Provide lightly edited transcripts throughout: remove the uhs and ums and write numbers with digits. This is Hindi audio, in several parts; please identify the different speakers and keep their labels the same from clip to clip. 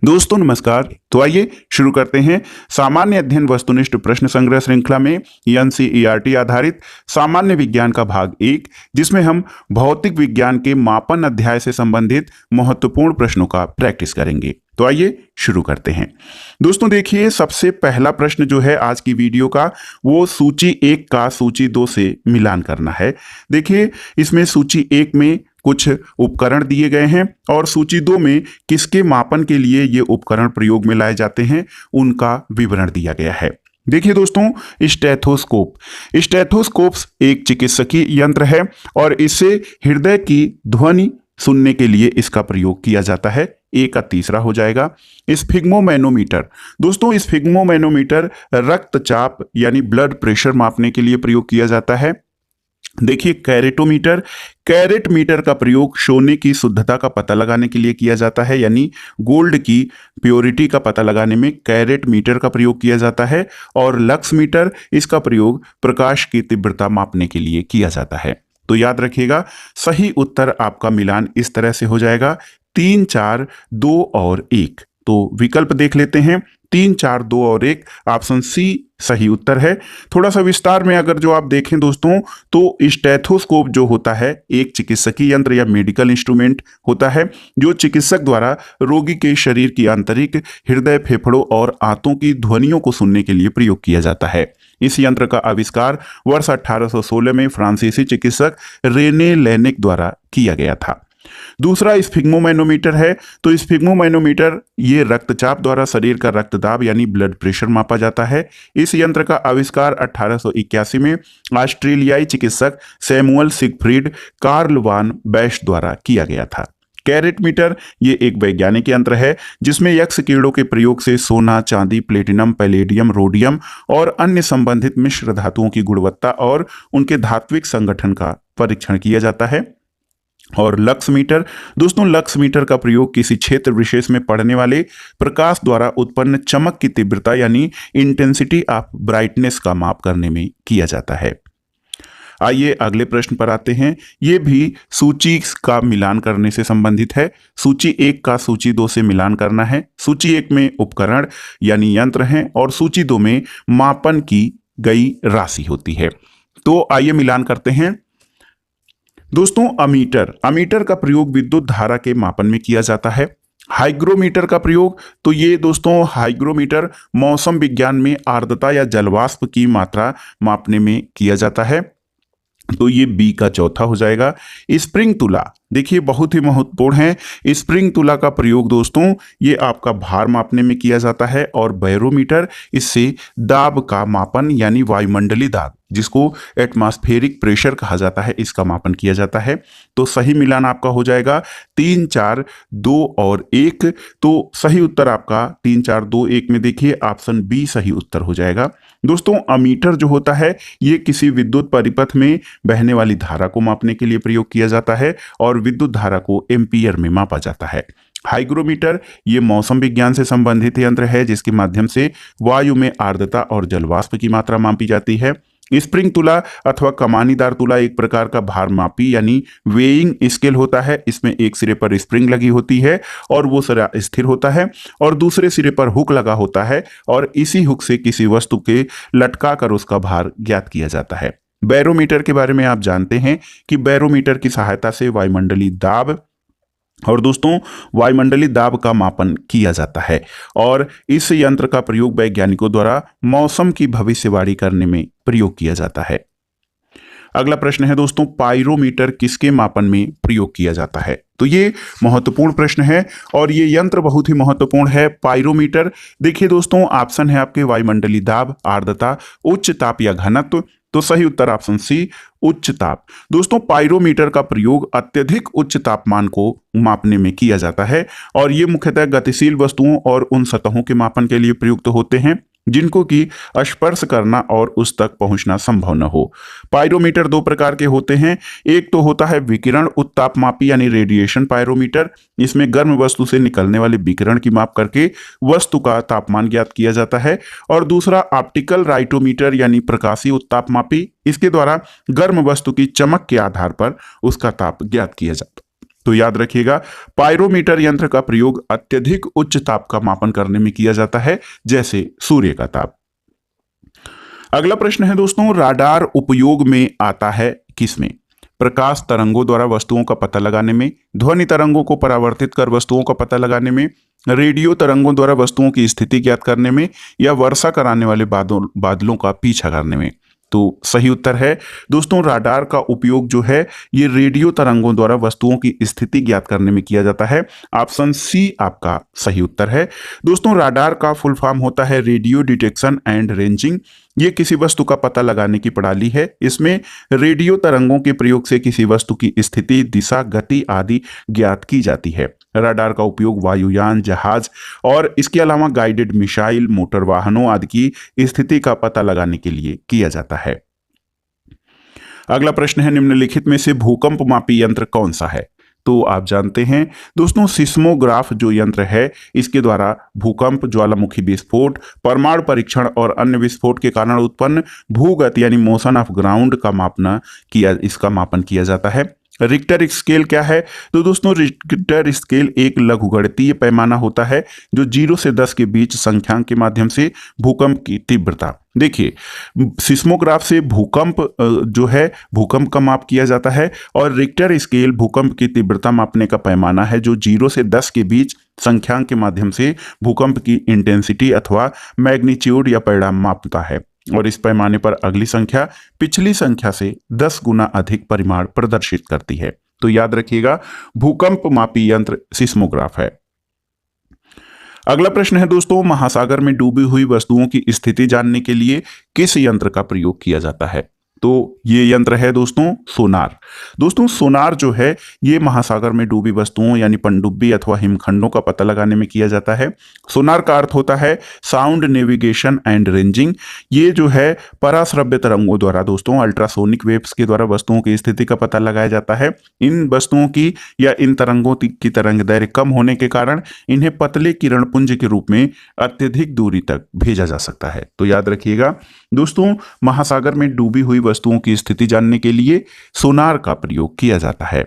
Speaker 1: दोस्तों नमस्कार। तो आइए शुरू करते हैं सामान्य अध्ययन वस्तुनिष्ठ प्रश्न संग्रह श्रृंखला में एनसीईआरटी आधारित सामान्य विज्ञान का भाग 1, जिसमें हम भौतिक विज्ञान के मापन अध्याय से संबंधित महत्वपूर्ण प्रश्नों का प्रैक्टिस करेंगे। तो आइए शुरू करते हैं। दोस्तों देखिए, सबसे पहला प्रश्न जो है आज की वीडियो का, वो सूची 1 का सूची 2 से मिलान करना है। देखिए, इसमें सूची 1 में कुछ उपकरण दिए गए हैं और सूची 2 में किसके मापन के लिए ये उपकरण प्रयोग में लाए जाते हैं उनका विवरण दिया गया है। देखिए दोस्तों, स्टेथोस्कोप एक चिकित्सकीय यंत्र है और इससे हृदय की ध्वनि सुनने के लिए इसका प्रयोग किया जाता है। एक का तीसरा हो जाएगा स्फिग्मोमैनोमीटर। दोस्तों, स्फिग्मोमैनोमीटर रक्तचाप यानी ब्लड प्रेशर मापने के लिए प्रयोग किया जाता है। देखिए कैरेट मीटर का प्रयोग सोने की शुद्धता का पता लगाने के लिए किया जाता है, यानी गोल्ड की प्योरिटी का पता लगाने में कैरेट मीटर का प्रयोग किया जाता है। और लक्स मीटर, इसका प्रयोग प्रकाश की तीव्रता मापने के लिए किया जाता है। तो याद रखिएगा, सही उत्तर आपका मिलान इस तरह से हो जाएगा 3, 4, 2 और 1। तो विकल्प देख लेते हैं। 3, 4, 2 और 1, ऑप्शन सी सही उत्तर है। थोड़ा सा विस्तार में अगर जो आप देखें दोस्तों, तो स्टेथोस्कोप जो होता है एक चिकित्सकीय यंत्र या मेडिकल इंस्ट्रूमेंट होता है जो चिकित्सक द्वारा रोगी के शरीर की आंतरिक, हृदय, फेफड़ों और आंतों की ध्वनियों को सुनने के लिए प्रयोग किया जाता है। इस यंत्र का आविष्कार वर्ष 1816 में फ्रांसीसी चिकित्सक रेने लेनेक द्वारा किया गया था। दूसरा स्फिग्मोमैनोमीटर है। तो स्फिग्मोमैनोमीटर ये रक्तचाप द्वारा शरीर का रक्तदाब यानी ब्लड प्रेशर मापा जाता है। इस यंत्र का आविष्कार 1881 में ऑस्ट्रेलियाई चिकित्सक सैमुअल सिगफ्रीड कार्ल वान बेस्ट द्वारा किया गया था। कैरेट मीटर ये एक वैज्ञानिक यंत्र है जिसमें यक्ष कीड़ों के प्रयोग से सोना, चांदी, प्लेटिनम, पैलेडियम, रोडियम और अन्य संबंधित मिश्र धातुओं की गुणवत्ता और उनके धात्विक संगठन का परीक्षण किया जाता है। और लक्स मीटर, दोस्तों लक्स मीटर का प्रयोग किसी क्षेत्र विशेष में पड़ने वाले प्रकाश द्वारा उत्पन्न चमक की तीव्रता यानी इंटेंसिटी ऑफ ब्राइटनेस का माप करने में किया जाता है। आइए अगले प्रश्न पर आते हैं। ये भी सूची का मिलान करने से संबंधित है। सूची 1 का सूची 2 से मिलान करना है। सूची 1 में उपकरण यानी यंत्र हैं और सूची 2 में मापन की गई राशि होती है। तो आइए मिलान करते हैं। दोस्तों अमीटर का प्रयोग विद्युत धारा के मापन में किया जाता है। हाइग्रोमीटर का प्रयोग, तो ये दोस्तों हाइग्रोमीटर मौसम विज्ञान में आर्द्रता या जलवाष्प की मात्रा मापने में किया जाता है। तो ये बी का चौथा हो जाएगा। स्प्रिंग तुला, देखिए बहुत ही महत्वपूर्ण है। स्प्रिंग तुला का प्रयोग दोस्तों ये आपका भार मापने में किया जाता है। और बैरोमीटर, इससे दाब का मापन यानी वायुमंडलीय दाब, जिसको एटमॉस्फेरिक प्रेशर कहा जाता है, इसका मापन किया जाता है। तो सही मिलान आपका हो जाएगा 3, 4, 2 और 1। तो सही उत्तर आपका 3, 4, 2, 1 में देखिए ऑप्शन बी सही उत्तर हो जाएगा। दोस्तों अमीटर जो होता है ये किसी विद्युत परिपथ में बहने वाली धारा को मापने के लिए प्रयोग किया जाता है और विद्युत धारा को एम्पीयर में मापा जाता है। हाइग्रोमीटर ये मौसम विज्ञान से संबंधित यंत्र है जिसके माध्यम से वायु में आर्द्रता और जलवाष्प की मात्रा मापी जाती है। स्प्रिंग तुला अथवा कमानीदार तुला एक प्रकार का भार मापी यानी वेइंग स्केल होता है। इसमें एक सिरे पर स्प्रिंग लगी होती है और वो सिरा स्थिर होता है और दूसरे सिरे पर हुक लगा होता है और इसी हुक से किसी वस्तु के लटका कर उसका भार ज्ञात किया जाता है। बैरोमीटर के बारे में आप जानते हैं कि बैरोमीटर की सहायता से वायुमंडलीय दाब और दोस्तों वायुमंडलीय दाब का मापन किया जाता है और इस यंत्र का प्रयोग वैज्ञानिकों द्वारा मौसम की भविष्यवाणी करने में प्रयोग किया जाता है। अगला प्रश्न है दोस्तों, पाइरोमीटर किसके मापन में प्रयोग किया जाता है? तो ये महत्वपूर्ण प्रश्न है और ये यंत्र बहुत ही महत्वपूर्ण है। पाइरोमीटर, देखिए दोस्तों ऑप्शन है आपके वायुमंडलीय दाब, आर्द्रता, उच्च ताप या घनत्व। तो सही उत्तर ऑप्शन सी उच्च ताप। दोस्तों पाइरोमीटर का प्रयोग अत्यधिक उच्च तापमान को मापने में किया जाता है और ये मुख्यतः गतिशील वस्तुओं और उन सतहों के मापन के लिए प्रयुक्त होते हैं जिनको कि स्पर्श करना और उस तक पहुंचना संभव न हो। पाइरोमीटर 2 प्रकार के होते हैं। एक तो होता है विकिरण उत्तापमापी यानी रेडिएशन पाइरोमीटर। इसमें गर्म वस्तु से निकलने वाले विकिरण की माप करके वस्तु का तापमान ज्ञात किया जाता है। और दूसरा ऑप्टिकल राइटोमीटर यानी प्रकाशीय उत्तापमापी। इसके द्वारा गर्म वस्तु की चमक के आधार पर उसका ताप ज्ञात किया जाता है। तो याद रखिएगा, पायरोमीटर यंत्र का प्रयोग अत्यधिक उच्च ताप का मापन करने में किया जाता है, जैसे सूर्य का ताप। अगला प्रश्न है दोस्तों, राडार उपयोग में आता है किसमें? प्रकाश तरंगों द्वारा वस्तुओं का पता लगाने में, ध्वनि तरंगों को परावर्तित कर वस्तुओं का पता लगाने में, रेडियो तरंगों द्वारा वस्तुओं की स्थिति ज्ञात करने में, या वर्षा कराने वाले बादलों का पीछा करने में। तो सही उत्तर है दोस्तों, राडार का उपयोग जो है ये रेडियो तरंगों द्वारा वस्तुओं की स्थिति ज्ञात करने में किया जाता है। ऑप्शन सी आपका सही उत्तर है। दोस्तों, राडार का फुल फॉर्म होता है रेडियो डिटेक्शन एंड रेंजिंग। ये किसी वस्तु का पता लगाने की प्रणाली है। इसमें रेडियो तरंगों के प्रयोग से किसी वस्तु की स्थिति, दिशा, गति आदि ज्ञात की जाती है। राडार का उपयोग वायुयान, जहाज और इसके अलावा गाइडेड मिसाइल, मोटर वाहनों आदि की स्थिति का पता लगाने के लिए किया जाता है। अगला प्रश्न है, निम्नलिखित में से भूकंप मापी यंत्र कौन सा है? तो आप जानते हैं दोस्तों, सिस्मोग्राफ जो यंत्र है इसके द्वारा भूकंप, ज्वालामुखी विस्फोट, परमाणु परीक्षण और अन्य विस्फोट के कारण उत्पन्न भूगत यानी मोशन ऑफ ग्राउंड का इसका मापन किया जाता है। रिक्टर स्केल क्या है? तो दोस्तों, रिक्टर स्केल एक लघुगणितीय पैमाना होता है जो 0 से 10 के बीच संख्यांक के माध्यम से भूकंप की तीव्रता, देखिए सिस्मोग्राफ से भूकंप जो है भूकंप का माप किया जाता है, और रिक्टर स्केल भूकंप की तीव्रता मापने का पैमाना है जो 0 से 10 के बीच संख्यांक के माध्यम से भूकंप की इंटेंसिटी अथवा मैग्नीट्यूड या परिमाण मापता है। और इस पैमाने पर अगली संख्या पिछली संख्या से 10 गुना अधिक परिमाण प्रदर्शित करती है। तो याद रखिएगा, भूकंप मापी यंत्र सिस्मोग्राफ है। अगला प्रश्न है दोस्तों, महासागर में डूबी हुई वस्तुओं की स्थिति जानने के लिए किस यंत्र का प्रयोग किया जाता है? तो ये यंत्र है दोस्तों सोनार। दोस्तों, सोनार जो है ये महासागर में डूबी वस्तुओं यानी पनडुब्बी अथवा हिमखंडों का पता लगाने में किया जाता है। सोनार का अर्थ होता है साउंड नेविगेशन एंड रेंजिंग। ये जो है पराश्रव्य तरंगों द्वारा दोस्तों, अल्ट्रासोनिक वेव्स के द्वारा वस्तुओं की स्थिति का पता लगाया जाता है। इन वस्तुओं की या इन तरंगों की तरंग दैर्घ्य कम होने के कारण इन्हें पतले किरण पुंज के रूप में अत्यधिक दूरी तक भेजा जा सकता है। तो याद रखिएगा दोस्तों, महासागर में डूबी हुई वस्तुओं की स्थिति जानने के लिए सोनार का प्रयोग किया जाता है।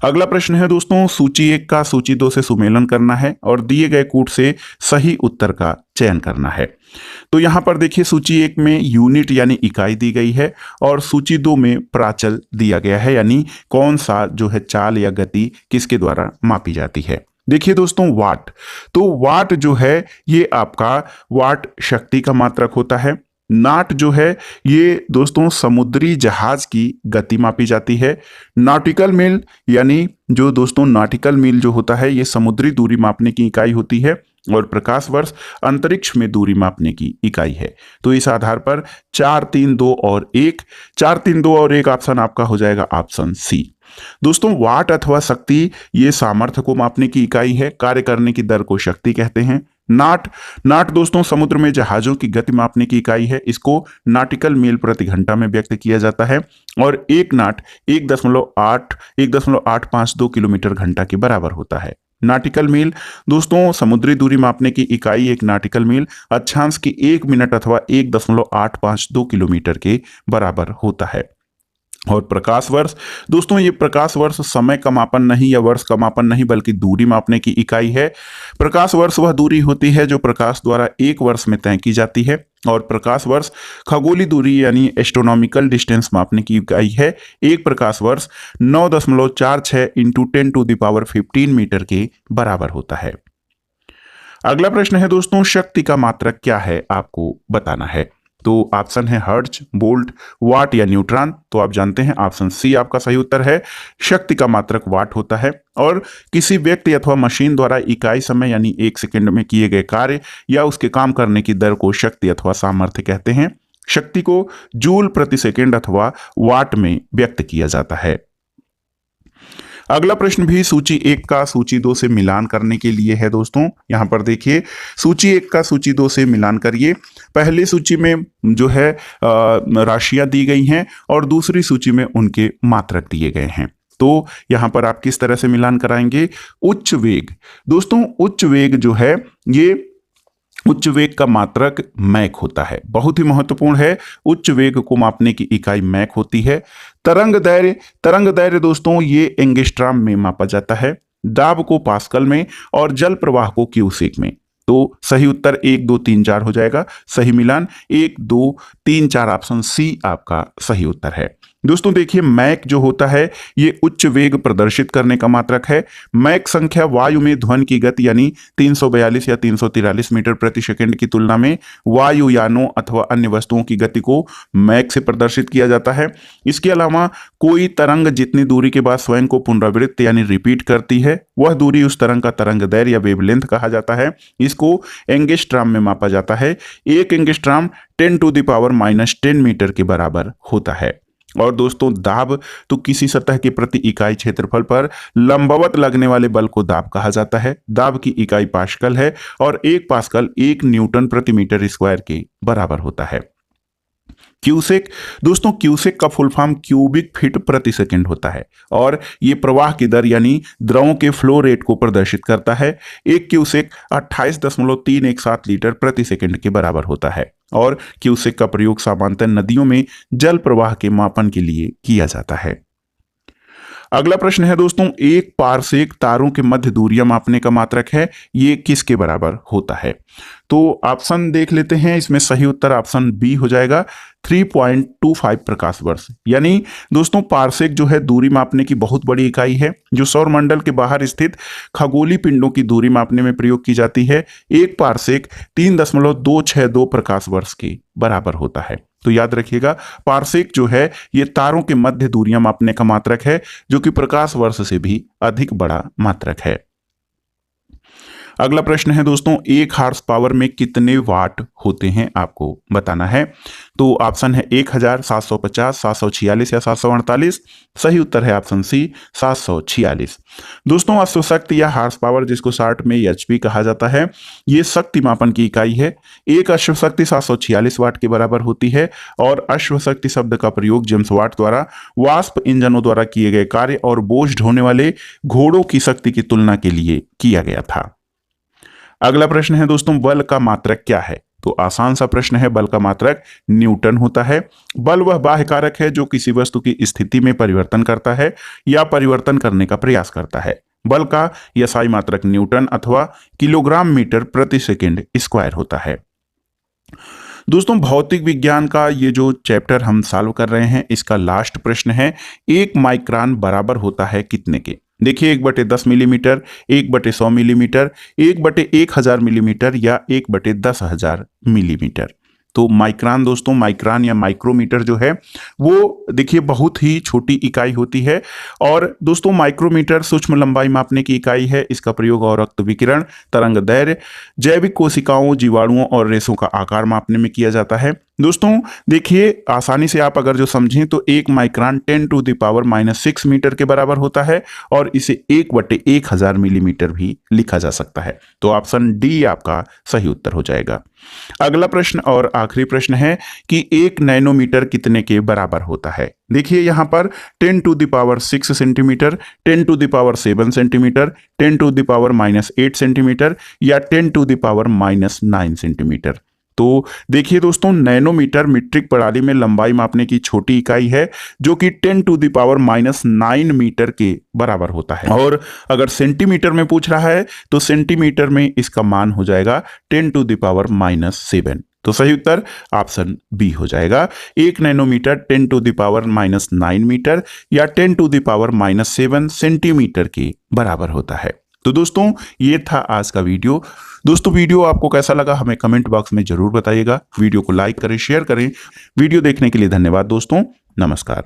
Speaker 1: अगला प्रश्न है दोस्तों, सूची 1 का सूची 2 से सुमेलन करना है और दिए गए कूट से सही उत्तर का चयन करना है। तो यहां पर देखिए, सूची 1 में यूनिट यानी इकाई दी गई है और सूची 2 में प्राचल दिया गया है, यानी कौन सा जो है चाल या गति किसके द्वारा मापी जाती है। देखिए दोस्तों, वाट, तो वाट जो है ये आपका वाट शक्ति का मात्रक होता है। नाट जो है ये दोस्तों समुद्री जहाज की गति मापी जाती है। नॉटिकल मील यानी जो दोस्तों नॉटिकल मील जो होता है ये समुद्री दूरी मापने की इकाई होती है, और प्रकाश वर्ष अंतरिक्ष में दूरी मापने की इकाई है। तो इस आधार पर 4, 3, 2 और 1, 4, 3, 2 और 1 ऑप्शन आपका हो जाएगा ऑप्शन सी। दोस्तों, वाट अथवा शक्ति ये सामर्थ्य को मापने की इकाई है। कार्य करने की दर को शक्ति कहते हैं। नाट दोस्तों समुद्र में जहाजों की गति मापने की इकाई है। इसको नॉटिकल मील प्रति घंटा में व्यक्त किया जाता है। और एक नाट 1.852 किलोमीटर घंटा के बराबर होता है। नॉटिकल मील दोस्तों समुद्री दूरी मापने की इकाई एक नॉटिकल मील अक्षांश की 1 मिनट अथवा 1.852 किलोमीटर के बराबर होता है। और प्रकाश वर्ष दोस्तों, ये प्रकाश वर्ष समय का मापन नहीं या वर्ष का मापन नहीं बल्कि दूरी मापने की इकाई है। प्रकाश वर्ष वह दूरी होती है जो प्रकाश द्वारा 1 वर्ष में तय की जाती है, और प्रकाश वर्ष खगोलीय दूरी यानी एस्ट्रोनॉमिकल डिस्टेंस मापने की इकाई है। एक प्रकाश वर्ष 9.46 × 10⁻15 मीटर के बराबर होता है। अगला प्रश्न है दोस्तों, शक्ति का मात्रक क्या है आपको बताना है। तो ऑप्शन है हर्ट्ज, वोल्ट, वाट या न्यूट्रॉन। तो आप जानते हैं ऑप्शन सी आपका सही उत्तर है। शक्ति का मात्रक वाट होता है, और किसी व्यक्ति अथवा मशीन द्वारा इकाई समय यानी 1 सेकंड में किए गए कार्य या उसके काम करने की दर को शक्ति अथवा सामर्थ्य कहते हैं। शक्ति को जूल प्रति सेकंड अथवा वाट में व्यक्त किया जाता है। अगला प्रश्न भी सूची 1 का सूची 2 से मिलान करने के लिए है दोस्तों। यहां पर देखिए, सूची 1 का सूची 2 से मिलान करिए। पहली सूची में जो है राशियां दी गई हैं और दूसरी सूची में उनके मात्रक दिए गए हैं। तो यहां पर आप किस तरह से मिलान कराएंगे। उच्च वेग दोस्तों, उच्च वेग जो है ये उच्च वेग का मात्रक मैक होता है, बहुत ही महत्वपूर्ण है। उच्च वेग को मापने की इकाई मैक होती है। तरंग दैर्घ्य दोस्तों ये एंगस्ट्रॉम में मापा जाता है, दाब को पास्कल में और जल प्रवाह को क्यूसेक में। तो सही उत्तर 1 2 3 4 हो जाएगा। सही मिलान 1 2 3 4 ऑप्शन सी आपका सही उत्तर है। दोस्तों देखिए, मैक जो होता है ये उच्च वेग प्रदर्शित करने का मात्रक है। मैक संख्या वायु में ध्वनि की गति यानी 342 या 343 मीटर प्रति सेकंड की तुलना में वायुयानों अथवा अन्य वस्तुओं की गति को मैक से प्रदर्शित किया जाता है। इसके अलावा कोई तरंग जितनी दूरी के बाद स्वयं को पुनरावृत्त यानी रिपीट करती है, वह दूरी उस तरंग का तरंग दैर्घ्य या वेवलेंथ कहा जाता है। इसको एंगस्ट्रॉम में मापा जाता है। एक एंगस्ट्रॉम 10⁻⁻10 मीटर के बराबर होता है। और दोस्तों दाब तो किसी सतह के प्रति इकाई क्षेत्रफल पर लंबवत लगने वाले बल को दाब कहा जाता है। दाब की इकाई पास्कल है और 1 पास्कल 1 न्यूटन प्रति मीटर स्क्वायर के बराबर होता है। क्यूसेक दोस्तों, क्यूसेक का फुल फॉर्म क्यूबिक फीट प्रति सेकंड होता है और ये प्रवाह की दर यानी द्रवों के फ्लो रेट को प्रदर्शित करता है। एक क्यूसेक 28.317 लीटर प्रति सेकंड के बराबर होता है और क्यूसेक का प्रयोग सामान्यतः नदियों में जल प्रवाह के मापन के लिए किया जाता है। अगला प्रश्न है दोस्तों, एक पारसेक तारों के मध्य दूरियां मापने का मात्रक है, ये किसके बराबर होता है? तो ऑप्शन देख लेते हैं। इसमें सही उत्तर ऑप्शन बी हो जाएगा, 3.25 प्रकाश वर्ष। यानी दोस्तों पारसेक जो है दूरी मापने की बहुत बड़ी इकाई है जो सौर मंडल के बाहर स्थित खगोलीय पिंडों की दूरी मापने में प्रयोग की जाती है। एक पारसेक 3.262 प्रकाश वर्ष के बराबर होता है। तो याद रखिएगा, पारसेक जो है ये तारों के मध्य दूरियां मापने का मात्रक है जो कि प्रकाश वर्ष से भी अधिक बड़ा मात्रक है। अगला प्रश्न है दोस्तों, 1 हॉर्स पावर में कितने वाट होते हैं आपको बताना है। तो ऑप्शन है 1000, 750, 746 या 748। सही उत्तर है ऑप्शन सी, 746। दोस्तों अश्वशक्ति या हॉर्स पावर जिसको शॉर्ट में एचपी कहा जाता है, ये शक्ति मापन की इकाई है। एक अश्वशक्ति 746 वाट के बराबर होती है और अश्वशक्ति शब्द का प्रयोग जेम्स वाट द्वारा वाष्प इंजनों द्वारा किए गए कार्य और बोझ ढोने वाले घोड़ों की शक्ति की तुलना के लिए किया गया था। अगला प्रश्न है दोस्तों, बल का मात्रक क्या है? तो आसान सा प्रश्न है। बल का मात्रक न्यूटन होता है। बल वह बाह्य कारक है जो किसी वस्तु की स्थिति में परिवर्तन करता है या परिवर्तन करने का प्रयास करता है। बल का एसआई मात्रक न्यूटन अथवा किलोग्राम मीटर प्रति सेकंड स्क्वायर होता है। दोस्तों भौतिक विज्ञान का ये जो चैप्टर हम सॉल्व कर रहे हैं, इसका लास्ट प्रश्न है, 1 माइक्रोन बराबर होता है कितने के? देखिए 1/10 मिलीमीटर, 1/100 मिलीमीटर, 1/1000 मिलीमीटर या 1/10,000 मिलीमीटर। तो माइक्रोन दोस्तों, माइक्रोन या माइक्रोमीटर जो है वो देखिए बहुत ही छोटी इकाई होती है। और दोस्तों माइक्रोमीटर सूक्ष्म लंबाई मापने की इकाई है। इसका प्रयोग और रक्त विकिरण, तरंग दैर्घ्य, जैविक कोशिकाओं, जीवाणुओं और रेशों का आकार मापने में किया जाता है। दोस्तों देखिए आसानी से आप अगर जो समझें तो 1 माइक्रोन 10⁻⁻6 मीटर के बराबर होता है और इसे 1/1000 मिलीमीटर भी लिखा जा सकता है। तो ऑप्शन डी आपका सही उत्तर हो जाएगा। अगला प्रश्न और आखिरी प्रश्न है कि 1 नैनोमीटर कितने के बराबर होता है? देखिए यहां पर 10⁻6 सेंटीमीटर, 10⁻7 सेंटीमीटर, 10⁻⁻8 सेंटीमीटर या 10⁻⁻9 सेंटीमीटर। तो देखिए दोस्तों नैनोमीटर मीट्रिक प्रणाली में लंबाई मापने की छोटी इकाई है जो कि 10⁻⁹ मीटर के बराबर होता है। और अगर सेंटीमीटर में पूछ रहा है तो सेंटीमीटर में इसका मान हो जाएगा 10⁻⁻7। तो सही उत्तर ऑप्शन बी हो जाएगा। 1 नैनोमीटर 10⁻⁹ मीटर या 10⁻⁻7 सेंटीमीटर के बराबर होता है। तो दोस्तों ये था आज का वीडियो। दोस्तों वीडियो आपको कैसा लगा हमें कमेंट बॉक्स में जरूर बताइएगा। वीडियो को लाइक करें, शेयर करें। वीडियो देखने के लिए धन्यवाद दोस्तों, नमस्कार।